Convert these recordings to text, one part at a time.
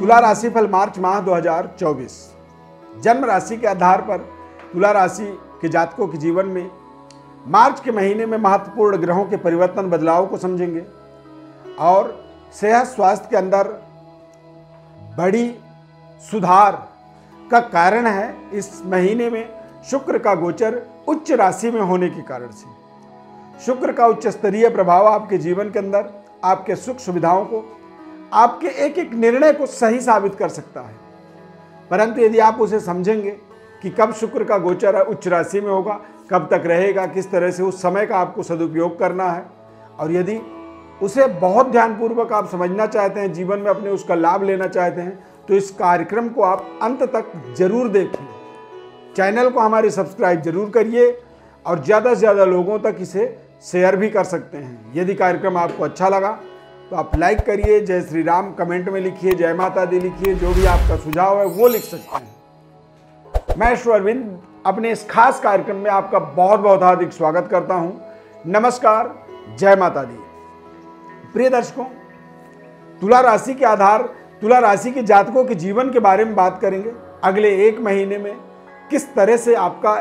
तुला राशिफल मार्च माह 2024। जन्म राशि के आधार पर तुला राशि के जातकों के जीवन में मार्च के महीने में महत्वपूर्ण ग्रहों के परिवर्तन बदलाव को समझेंगे और सेहत स्वास्थ्य के अंदर बड़ी सुधार का कारण है इस महीने में शुक्र का गोचर उच्च राशि में होने के कारण से। शुक्र का उच्च स्तरीय प्रभाव आपके जीवन के अंदर आपके सुख सुविधाओं को, आपके एक एक निर्णय को सही साबित कर सकता है। परंतु यदि आप उसे समझेंगे कि कब शुक्र का गोचर उच्च राशि में होगा, कब तक रहेगा, किस तरह से उस समय का आपको सदुपयोग करना है, और यदि उसे बहुत ध्यानपूर्वक आप समझना चाहते हैं, जीवन में अपने उसका लाभ लेना चाहते हैं, तो इस कार्यक्रम को आप अंत तक जरूर देखिए। चैनल को हमारे सब्सक्राइब जरूर करिए और ज़्यादा से ज़्यादा लोगों तक इसे शेयर भी कर सकते हैं। यदि कार्यक्रम आपको अच्छा लगा तो आप लाइक करिए, जय श्री राम कमेंट में लिखिए, जय माता दी लिखिए, जो भी आपका सुझाव है वो लिख सकते हैं। मैं श्री अरविंद अपने इस खास कार्यक्रम में आपका बहुत बहुत हार्दिक स्वागत करता हूं। नमस्कार, जय माता दी। प्रिय दर्शकों, तुला राशि के आधार तुला राशि के जातकों के जीवन के बारे में बात करेंगे। अगले एक महीने में किस तरह से आपका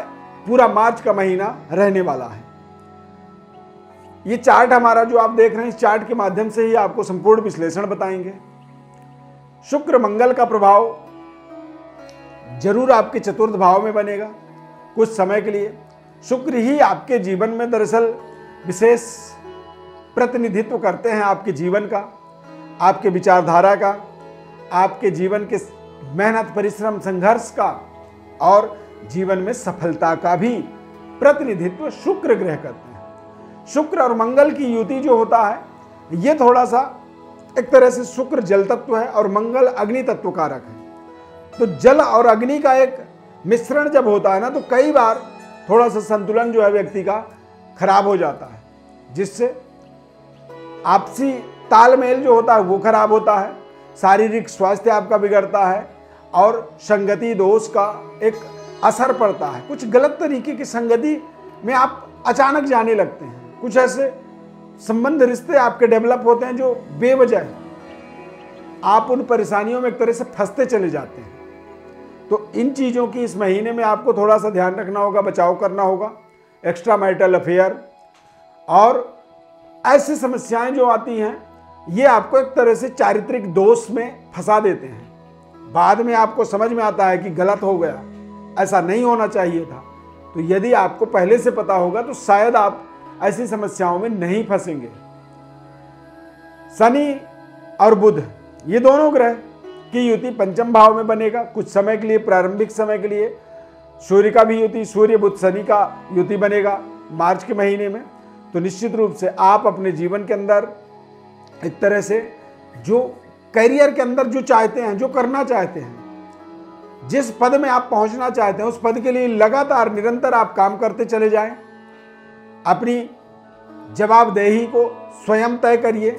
पूरा मार्च का महीना रहने वाला है। ये चार्ट हमारा जो आप देख रहे हैं, इस चार्ट के माध्यम से ही आपको संपूर्ण विश्लेषण बताएंगे। शुक्र मंगल का प्रभाव जरूर आपके चतुर्थ भाव में बनेगा कुछ समय के लिए। शुक्र ही आपके जीवन में दरअसल विशेष प्रतिनिधित्व करते हैं आपके जीवन का, आपके विचारधारा का, आपके जीवन के मेहनत परिश्रम संघर्ष का और जीवन में सफलता का भी प्रतिनिधित्व शुक्र ग्रह करते हैं। शुक्र और मंगल की युति जो होता है ये थोड़ा सा एक तरह से शुक्र जल तत्व है और मंगल अग्नि तत्व कारक है। तो जल और अग्नि का एक मिश्रण जब होता है ना, तो कई बार थोड़ा सा संतुलन जो है व्यक्ति का खराब हो जाता है, जिससे आपसी तालमेल जो होता है वो खराब होता है, शारीरिक स्वास्थ्य आपका बिगड़ता है और संगति दोष का एक असर पड़ता है। कुछ गलत तरीके की संगति में आप अचानक जाने लगते हैं, कुछ ऐसे संबंध रिश्ते आपके डेवलप होते हैं जो बेवजह आप उन परेशानियों में एक तरह से फंसते चले जाते हैं। तो इन चीज़ों की इस महीने में आपको थोड़ा सा ध्यान रखना होगा, बचाव करना होगा। एक्स्ट्रा मैरिटल अफेयर और ऐसी समस्याएं जो आती हैं ये आपको एक तरह से चारित्रिक दोष में फंसा देते हैं। बाद में आपको समझ में आता है कि गलत हो गया, ऐसा नहीं होना चाहिए था। तो यदि आपको पहले से पता होगा तो शायद आप ऐसी समस्याओं में नहीं फंसेंगे। शनि और बुध ये दोनों ग्रह की युति पंचम भाव में बनेगा कुछ समय के लिए, प्रारंभिक समय के लिए। सूर्य का भी युति, सूर्य बुध शनि का युति बनेगा मार्च के महीने में। तो निश्चित रूप से आप अपने जीवन के अंदर एक तरह से जो करियर के अंदर जो चाहते हैं, जो करना चाहते हैं, जिस पद में आप पहुंचना चाहते हैं, उस पद के लिए लगातार निरंतर आप काम करते चले जाएं। अपनी जवाबदेही को स्वयं तय करिए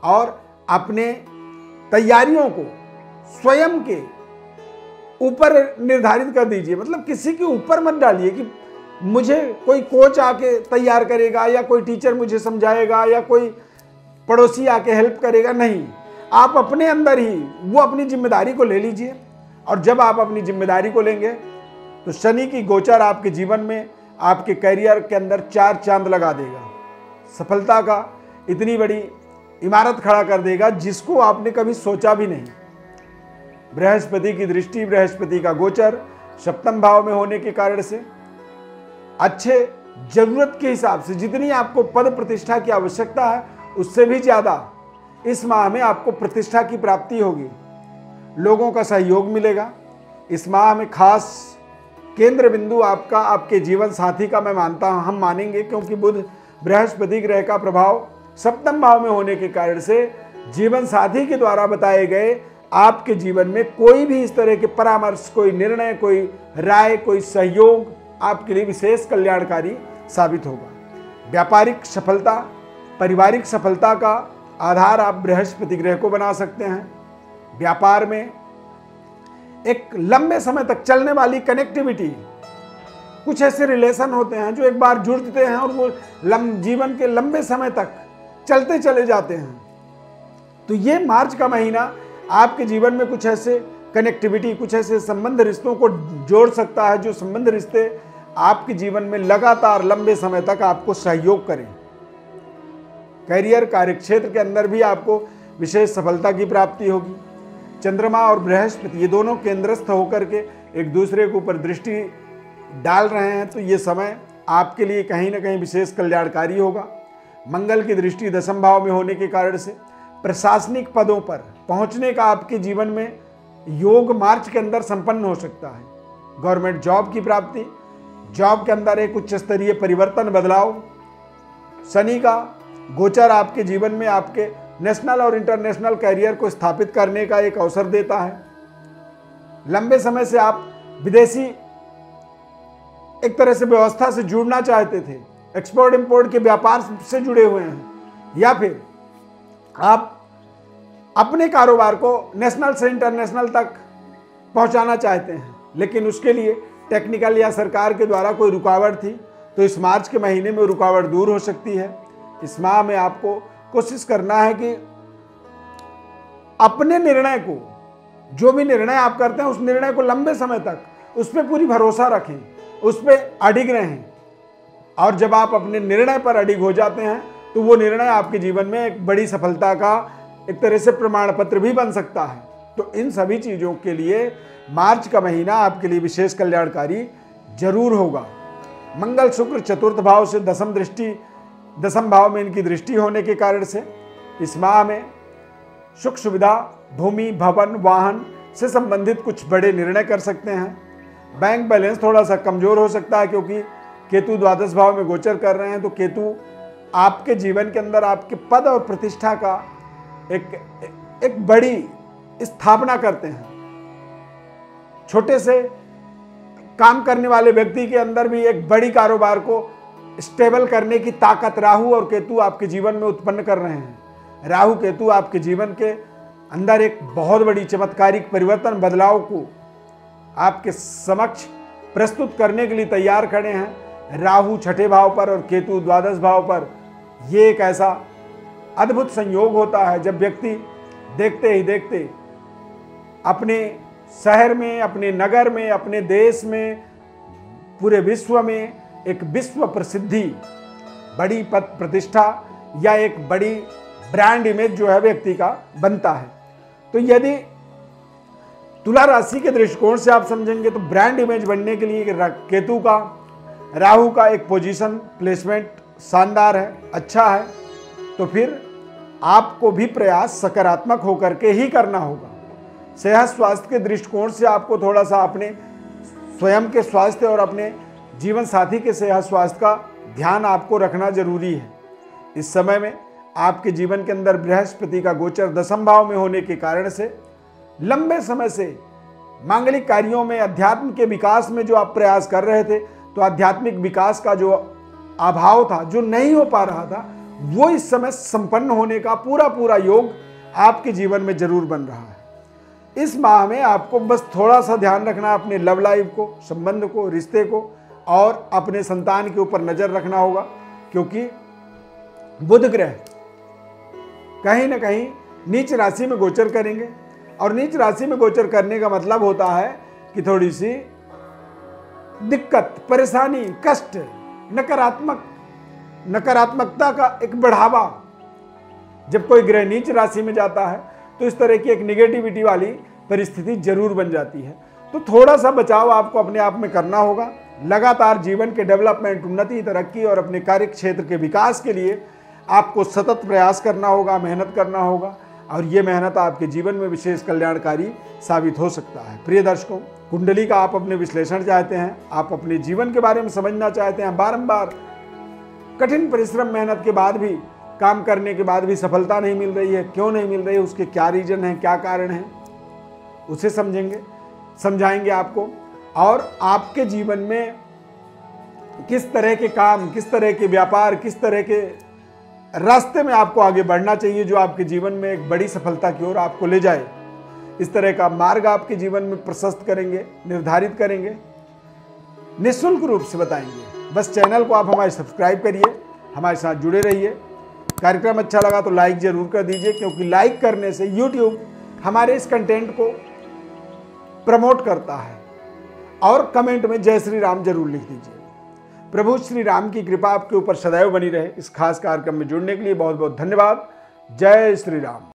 और अपने तैयारियों को स्वयं के ऊपर निर्धारित कर दीजिए। मतलब किसी के ऊपर मत डालिए कि मुझे कोई कोच आके तैयार करेगा या कोई टीचर मुझे समझाएगा या कोई पड़ोसी आके हेल्प करेगा। नहीं, आप अपने अंदर ही वो अपनी जिम्मेदारी को ले लीजिए। और जब आप अपनी जिम्मेदारी को लेंगे तो शनि की गोचर आपके जीवन में आपके करियर के अंदर 4 चांद लगा देगा। सफलता का इतनी बड़ी इमारत खड़ा कर देगा जिसको आपने कभी सोचा भी नहीं। बृहस्पति की दृष्टि, बृहस्पति का गोचर सप्तम भाव में होने के कारण से अच्छे जरूरत के हिसाब से जितनी आपको पद प्रतिष्ठा की आवश्यकता है उससे भी ज़्यादा इस माह में आपको प्रतिष्ठा की प्राप्ति होगी। लोगों का सहयोग मिलेगा। इस माह में खास केंद्र बिंदु आपका आपके जीवन साथी का मैं मानता हूं, हम मानेंगे, क्योंकि बुध बृहस्पति ग्रह का प्रभाव सप्तम भाव में होने के कारण से जीवन साथी के द्वारा बताए गए आपके जीवन में कोई भी इस तरह के परामर्श, कोई निर्णय, कोई राय, कोई सहयोग आपके लिए विशेष कल्याणकारी साबित होगा। व्यापारिक सफलता, पारिवारिक सफलता का आधार आप बृहस्पति ग्रह को बना सकते हैं। व्यापार में एक लंबे समय तक चलने वाली कनेक्टिविटी, कुछ ऐसे रिलेशन होते हैं जो एक बार जुड़ते हैं और वो जीवन के लंबे समय तक चलते चले जाते हैं। तो ये मार्च का महीना आपके जीवन में कुछ ऐसे कनेक्टिविटी, कुछ ऐसे संबंध रिश्तों को जोड़ सकता है जो संबंध रिश्ते आपके जीवन में लगातार लंबे समय तक आपको सहयोग करें। करियर, कार्यक्षेत्र के अंदर भी आपको विशेष सफलता की प्राप्ति होगी। चंद्रमा और बृहस्पति ये दोनों केंद्रस्थ होकर के एक दूसरे के ऊपर दृष्टि डाल रहे हैं, तो ये समय आपके लिए कहीं ना कहीं विशेष कल्याणकारी होगा। मंगल की दृष्टि दशम भाव में होने के कारण से प्रशासनिक पदों पर पहुंचने का आपके जीवन में योग मार्च के अंदर संपन्न हो सकता है। गवर्नमेंट जॉब की प्राप्ति, जॉब के अंदर एक उच्च स्तरीय परिवर्तन, बदलाव। शनि का गोचर आपके जीवन में आपके नेशनल और इंटरनेशनल करियर को स्थापित करने का एक अवसर देता है। लंबे समय से आप विदेशी एक तरह से व्यवस्था से जुड़ना चाहते थे, एक्सपोर्ट इंपोर्ट के व्यापार से जुड़े हुए हैं, या फिर आप अपने कारोबार को नेशनल से इंटरनेशनल तक पहुंचाना चाहते हैं, लेकिन उसके लिए टेक्निकल या सरकार के द्वारा कोई रुकावट थी, तो इस मार्च के महीने में रुकावट दूर हो सकती है। इस माह में आपको कोशिश करना है कि अपने निर्णय को, जो भी निर्णय आप करते हैं उस निर्णय को लंबे समय तक उस पर पूरी भरोसा रखें, उस पर अडिग रहें। और जब आप अपने निर्णय पर अडिग हो जाते हैं तो वो निर्णय आपके जीवन में एक बड़ी सफलता का एक तरह से प्रमाण पत्र भी बन सकता है। तो इन सभी चीज़ों के लिए मार्च का महीना आपके लिए विशेष कल्याणकारी जरूर होगा। मंगल शुक्र चतुर्थ भाव से दशम भाव में इनकी दृष्टि होने के कारण से इस माह में सुख सुविधा, भूमि, भवन, वाहन से संबंधित कुछ बड़े निर्णय कर सकते हैं। बैंक बैलेंस थोड़ा सा कमजोर हो सकता है क्योंकि केतु द्वादश भाव में गोचर कर रहे हैं, तो केतु आपके जीवन के अंदर आपके पद और प्रतिष्ठा का एक बड़ी स्थापना करते हैं। छोटे से काम करने वाले व्यक्ति के अंदर भी एक बड़ी कारोबार को स्टेबल करने की ताकत राहु और केतु आपके जीवन में उत्पन्न कर रहे हैं। राहु केतु आपके जीवन के अंदर एक बहुत बड़ी चमत्कारिक परिवर्तन, बदलाव को आपके समक्ष प्रस्तुत करने के लिए तैयार खड़े हैं। राहु छठे भाव पर और केतु द्वादश भाव पर, ये एक ऐसा अद्भुत संयोग होता है जब व्यक्ति देखते ही देखते अपने शहर में, अपने नगर में, अपने देश में, पूरे विश्व में एक विश्व प्रसिद्धि, बड़ी पद प्रतिष्ठा या एक बड़ी ब्रांड इमेज जो है व्यक्ति का बनता है। तो यदि तुला राशि के दृष्टिकोण से आप समझेंगे तो ब्रांड इमेज बनने के लिए केतु का, राहु का एक पोजीशन प्लेसमेंट शानदार है, अच्छा है। तो फिर आपको भी प्रयास सकारात्मक होकर के ही करना होगा। सेहत स्वास्थ्य के दृष्टिकोण से आपको थोड़ा सा अपने स्वयं के स्वास्थ्य और अपने जीवन साथी के सेहत स्वास्थ्य का ध्यान आपको रखना जरूरी है। इस समय में आपके जीवन के अंदर बृहस्पति का गोचर दशम भाव में होने के कारण से लंबे समय से मांगलिक कार्यों में, अध्यात्म के विकास में जो आप प्रयास कर रहे थे, तो आध्यात्मिक विकास का जो अभाव था, जो नहीं हो पा रहा था, वो इस समय संपन्न होने का पूरा योग आपके जीवन में जरूर बन रहा है। इस माह में आपको बस थोड़ा सा ध्यान रखना है अपने लव लाइफ को, संबंध को, रिश्ते को, और अपने संतान के ऊपर नजर रखना होगा, क्योंकि बुध ग्रह कहीं ना कहीं नीच राशि में गोचर करेंगे। और नीच राशि में गोचर करने का मतलब होता है कि थोड़ी सी दिक्कत, परेशानी, कष्ट, नकारात्मकता का एक बढ़ावा। जब कोई ग्रह नीच राशि में जाता है तो इस तरह की एक निगेटिविटी वाली परिस्थिति जरूर बन जाती है। तो थोड़ा सा बचाव आपको अपने आप में करना होगा। लगातार जीवन के डेवलपमेंट, उन्नति, तरक्की और अपने कार्य क्षेत्र के विकास के लिए आपको सतत प्रयास करना होगा, मेहनत करना होगा, और ये मेहनत आपके जीवन में विशेष कल्याणकारी साबित हो सकता है। प्रिय दर्शकों, कुंडली का आप अपने विश्लेषण चाहते हैं, आप अपने जीवन के बारे में समझना चाहते हैं, बारंबार कठिन परिश्रम, मेहनत के बाद भी, काम करने के बाद भी सफलता नहीं मिल रही है, क्यों नहीं मिल रही है, उसके क्या रीजन है, क्या कारण है, उसे समझाएंगे आपको। और आपके जीवन में किस तरह के काम, किस तरह के व्यापार, किस तरह के रास्ते में आपको आगे बढ़ना चाहिए जो आपके जीवन में एक बड़ी सफलता की ओर आपको ले जाए, इस तरह का मार्ग आपके जीवन में प्रशस्त करेंगे, निर्धारित करेंगे, निःशुल्क रूप से बताएंगे। बस चैनल को आप हमारे सब्सक्राइब करिए, हमारे साथ जुड़े रहिए। कार्यक्रम अच्छा लगा तो लाइक जरूर कर दीजिए, क्योंकि लाइक करने से यूट्यूब हमारे इस कंटेंट को प्रमोट करता है। और कमेंट में जय श्री राम जरूर लिख दीजिए। प्रभु श्री राम की कृपा आपके ऊपर सदैव बनी रहे। इस खास कार्यक्रम में जुड़ने के लिए बहुत बहुत धन्यवाद। जय श्री राम।